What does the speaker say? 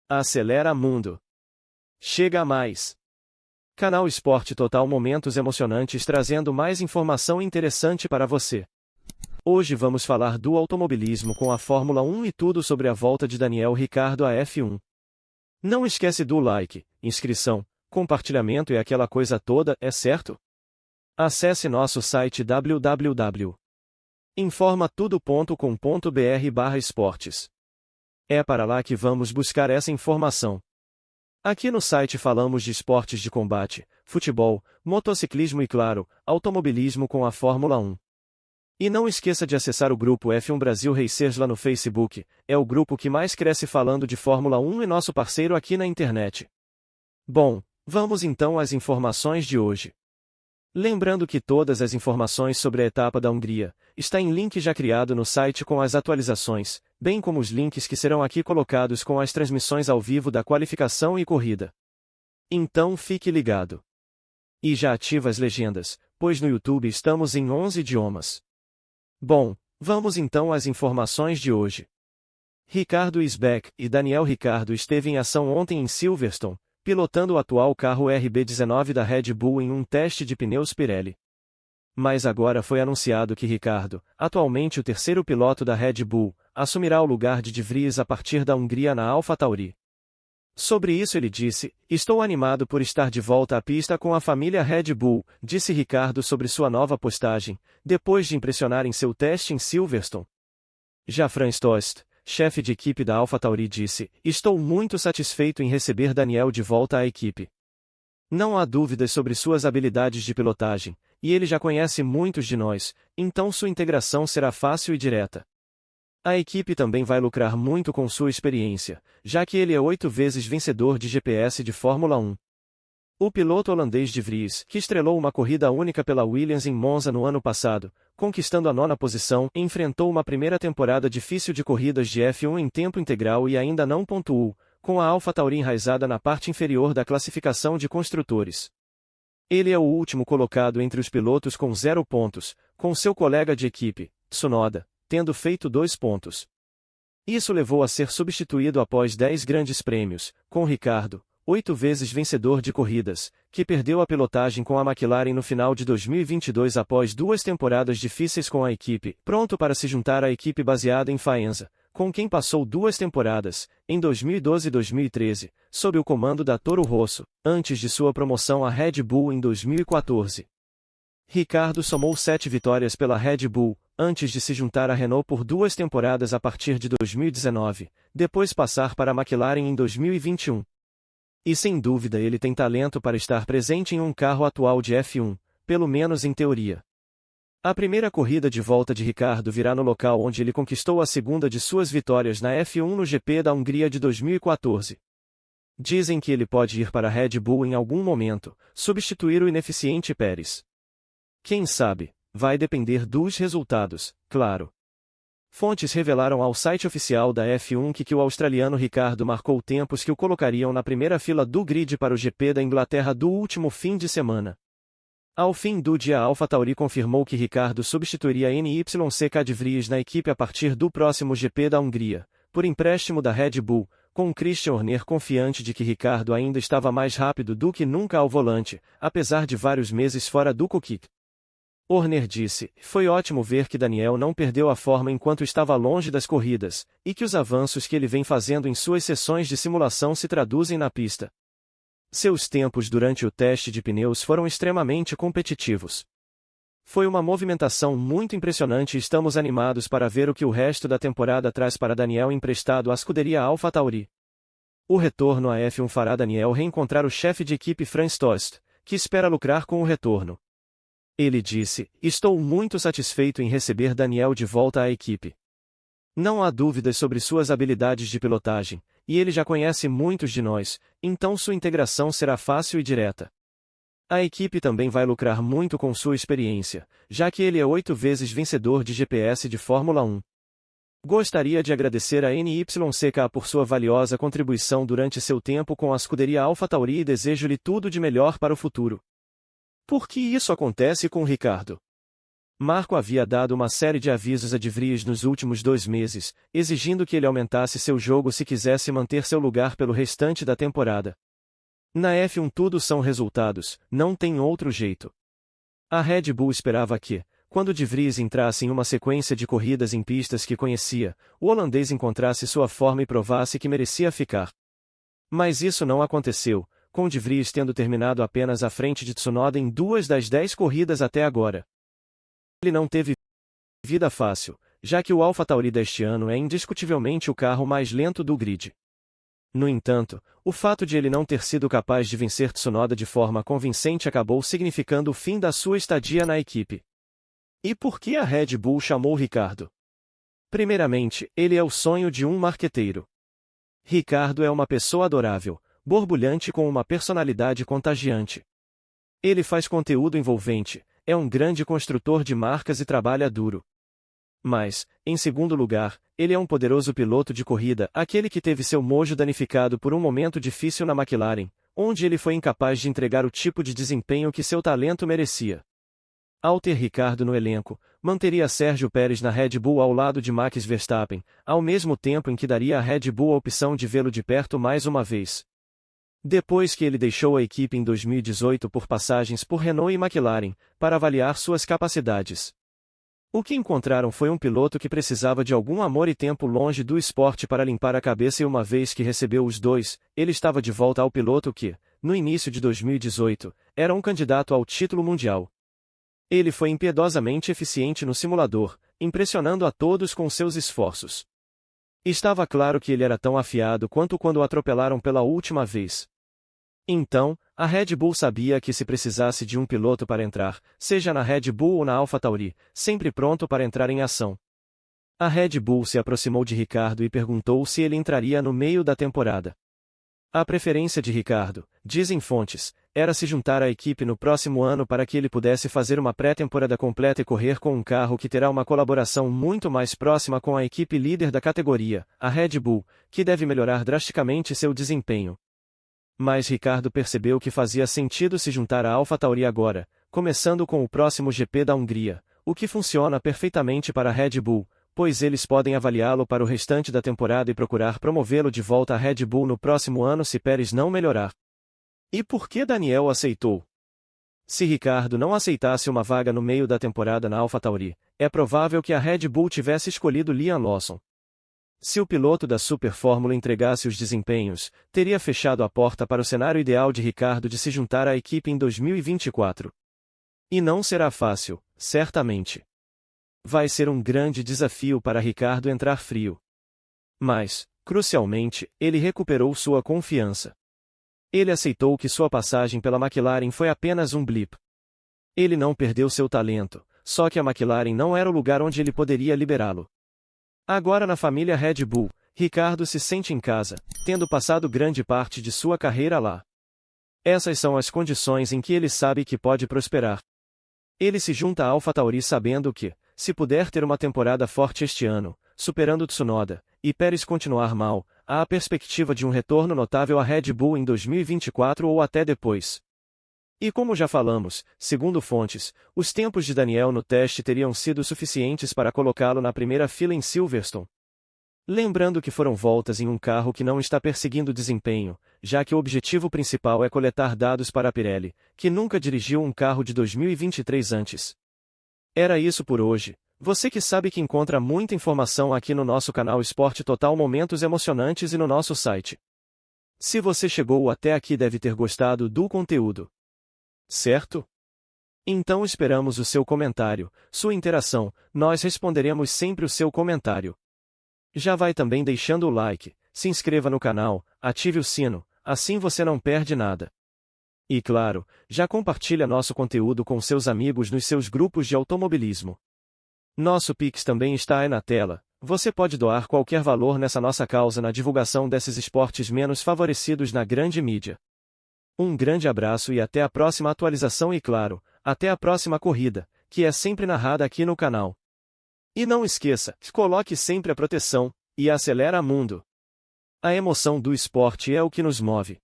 Acelera Mundo. Chega a mais. Canal Esporte Total, momentos emocionantes trazendo mais informação interessante para você. Hoje vamos falar do automobilismo com a Fórmula 1 e tudo sobre a volta de Daniel Ricciardo à F1. Não esquece do like, inscrição, compartilhamento e aquela coisa toda, é certo? Acesse nosso site www.informatudo.com.br/esportes. É para lá que vamos buscar essa informação. Aqui no site falamos de esportes de combate, futebol, motociclismo e, claro, automobilismo com a Fórmula 1. E não esqueça de acessar o grupo F1 Brasil Racers lá no Facebook, é o grupo que mais cresce falando de Fórmula 1 e nosso parceiro aqui na internet. Bom, vamos então às informações de hoje. Lembrando que todas as informações sobre a etapa da Hungria está em link já criado no site com as atualizações, bem como os links que serão aqui colocados com as transmissões ao vivo da qualificação e corrida. Então fique ligado. E já ativa as legendas, pois no YouTube estamos em 11 idiomas. Bom, vamos então às informações de hoje. Ricciardo is back, e Daniel Ricciardo esteve em ação ontem em Silverstone, pilotando o atual carro RB19 da Red Bull em um teste de pneus Pirelli. Mas agora foi anunciado que Ricciardo, atualmente o terceiro piloto da Red Bull, assumirá o lugar de Vries a partir da Hungria na AlphaTauri. Sobre isso ele disse: "Estou animado por estar de volta à pista com a família Red Bull", disse Ricciardo sobre sua nova postagem, depois de impressionar em seu teste em Silverstone. Já Franz Tost, chefe de equipe da AlphaTauri, disse: "Estou muito satisfeito em receber Daniel de volta à equipe. Não há dúvidas sobre suas habilidades de pilotagem, e ele já conhece muitos de nós, então sua integração será fácil e direta. A equipe também vai lucrar muito com sua experiência, já que ele é 8 vezes vencedor de GPS de Fórmula 1. O piloto holandês de Vries, que estrelou uma corrida única pela Williams em Monza no ano passado, conquistando a 9ª posição, enfrentou uma primeira temporada difícil de corridas de F1 em tempo integral e ainda não pontuou, com a AlphaTauri enraizada na parte inferior da classificação de construtores. Ele é o último colocado entre os pilotos com 0 pontos, com seu colega de equipe, Tsunoda, tendo feito 2 pontos. Isso levou a ser substituído após 10 grandes prêmios, com Ricciardo, 8 vezes vencedor de corridas, que perdeu a pilotagem com a McLaren no final de 2022 após 2 temporadas difíceis com a equipe, pronto para se juntar à equipe baseada em Faenza, com quem passou 2 temporadas, em 2012 e 2013, sob o comando da Toro Rosso, antes de sua promoção à Red Bull em 2014. Ricciardo somou 7 vitórias pela Red Bull, antes de se juntar à Renault por 2 temporadas a partir de 2019, depois passar para a McLaren em 2021. E sem dúvida ele tem talento para estar presente em um carro atual de F1, pelo menos em teoria. A primeira corrida de volta de Ricciardo virá no local onde ele conquistou a segunda de suas vitórias na F1 no GP da Hungria de 2014. Dizem que ele pode ir para a Red Bull em algum momento, substituir o ineficiente Pérez. Quem sabe, vai depender dos resultados, claro. Fontes revelaram ao site oficial da F1 que o australiano Ricciardo marcou tempos que o colocariam na primeira fila do grid para o GP da Inglaterra do último fim de semana. Ao fim do dia, a AlphaTauri confirmou que Ricciardo substituiria NYCK de Vries na equipe a partir do próximo GP da Hungria, por empréstimo da Red Bull, com Christian Horner confiante de que Ricciardo ainda estava mais rápido do que nunca ao volante, apesar de vários meses fora do cockpit. Horner disse: "Foi ótimo ver que Daniel não perdeu a forma enquanto estava longe das corridas, e que os avanços que ele vem fazendo em suas sessões de simulação se traduzem na pista. Seus tempos durante o teste de pneus foram extremamente competitivos. Foi uma movimentação muito impressionante e estamos animados para ver o que o resto da temporada traz para Daniel emprestado à escuderia AlphaTauri." O retorno à F1 fará Daniel reencontrar o chefe de equipe Franz Tost, que espera lucrar com o retorno. Ele disse: "Estou muito satisfeito em receber Daniel de volta à equipe. Não há dúvidas sobre suas habilidades de pilotagem, e ele já conhece muitos de nós, então sua integração será fácil e direta. A equipe também vai lucrar muito com sua experiência, já que ele é 8 vezes vencedor de GPS de Fórmula 1. Gostaria de agradecer a NYCK por sua valiosa contribuição durante seu tempo com a escuderia AlphaTauri e desejo-lhe tudo de melhor para o futuro." Por que isso acontece com Ricciardo? Marco havia dado uma série de avisos a De Vries nos últimos 2 meses, exigindo que ele aumentasse seu jogo se quisesse manter seu lugar pelo restante da temporada. Na F1 tudo são resultados, não tem outro jeito. A Red Bull esperava que, quando De Vries entrasse em uma sequência de corridas em pistas que conhecia, o holandês encontrasse sua forma e provasse que merecia ficar. Mas isso não aconteceu, com De Vries tendo terminado apenas à frente de Tsunoda em 2 das 10 corridas até agora. Ele não teve vida fácil, já que o AlphaTauri deste ano é indiscutivelmente o carro mais lento do grid. No entanto, o fato de ele não ter sido capaz de vencer Tsunoda de forma convincente acabou significando o fim da sua estadia na equipe. E por que a Red Bull chamou Ricciardo? Primeiramente, ele é o sonho de um marqueteiro. Ricciardo é uma pessoa adorável, borbulhante com uma personalidade contagiante. Ele faz conteúdo envolvente, é um grande construtor de marcas e trabalha duro. Mas, em segundo lugar, ele é um poderoso piloto de corrida, aquele que teve seu mojo danificado por um momento difícil na McLaren, onde ele foi incapaz de entregar o tipo de desempenho que seu talento merecia. Ao ter Ricciardo no elenco, manteria Sérgio Pérez na Red Bull ao lado de Max Verstappen, ao mesmo tempo em que daria à Red Bull a opção de vê-lo de perto mais uma vez. Depois que ele deixou a equipe em 2018 por passagens por Renault e McLaren, para avaliar suas capacidades. O que encontraram foi um piloto que precisava de algum amor e tempo longe do esporte para limpar a cabeça e uma vez que recebeu os dois, ele estava de volta ao piloto que, no início de 2018, era um candidato ao título mundial. Ele foi impiedosamente eficiente no simulador, impressionando a todos com seus esforços. Estava claro que ele era tão afiado quanto quando o atropelaram pela última vez. Então, a Red Bull sabia que se precisasse de um piloto para entrar, seja na Red Bull ou na AlphaTauri, sempre pronto para entrar em ação. A Red Bull se aproximou de Ricciardo e perguntou se ele entraria no meio da temporada. A preferência de Ricciardo, dizem fontes, era se juntar à equipe no próximo ano para que ele pudesse fazer uma pré-temporada completa e correr com um carro que terá uma colaboração muito mais próxima com a equipe líder da categoria, a Red Bull, que deve melhorar drasticamente seu desempenho. Mas Ricciardo percebeu que fazia sentido se juntar à AlphaTauri agora, começando com o próximo GP da Hungria, o que funciona perfeitamente para a Red Bull, pois eles podem avaliá-lo para o restante da temporada e procurar promovê-lo de volta à Red Bull no próximo ano se Pérez não melhorar. E por que Daniel aceitou? Se Ricciardo não aceitasse uma vaga no meio da temporada na AlphaTauri, é provável que a Red Bull tivesse escolhido Liam Lawson. Se o piloto da Super Fórmula entregasse os desempenhos, teria fechado a porta para o cenário ideal de Ricciardo de se juntar à equipe em 2024. E não será fácil, certamente. Vai ser um grande desafio para Ricciardo entrar frio. Mas, crucialmente, ele recuperou sua confiança. Ele aceitou que sua passagem pela McLaren foi apenas um blip. Ele não perdeu seu talento, só que a McLaren não era o lugar onde ele poderia liberá-lo. Agora na família Red Bull, Ricciardo se sente em casa, tendo passado grande parte de sua carreira lá. Essas são as condições em que ele sabe que pode prosperar. Ele se junta à AlphaTauri sabendo que, se puder ter uma temporada forte este ano, superando Tsunoda, e Pérez continuar mal, há a perspectiva de um retorno notável à Red Bull em 2024 ou até depois. E como já falamos, segundo fontes, os tempos de Daniel no teste teriam sido suficientes para colocá-lo na primeira fila em Silverstone. Lembrando que foram voltas em um carro que não está perseguindo desempenho, já que o objetivo principal é coletar dados para a Pirelli, que nunca dirigiu um carro de 2023 antes. Era isso por hoje. Você que sabe que encontra muita informação aqui no nosso canal Esporte Total, momentos emocionantes e no nosso site. Se você chegou até aqui deve ter gostado do conteúdo. Certo? Então esperamos o seu comentário, sua interação, nós responderemos sempre o seu comentário. Já vai também deixando o like, se inscreva no canal, ative o sino, assim você não perde nada. E claro, já compartilha nosso conteúdo com seus amigos nos seus grupos de automobilismo. Nosso Pix também está aí na tela, você pode doar qualquer valor nessa nossa causa na divulgação desses esportes menos favorecidos na grande mídia. Um grande abraço e até a próxima atualização e claro, até a próxima corrida, que é sempre narrada aqui no canal. E não esqueça, coloque sempre a proteção, e acelera mundo. A emoção do esporte é o que nos move.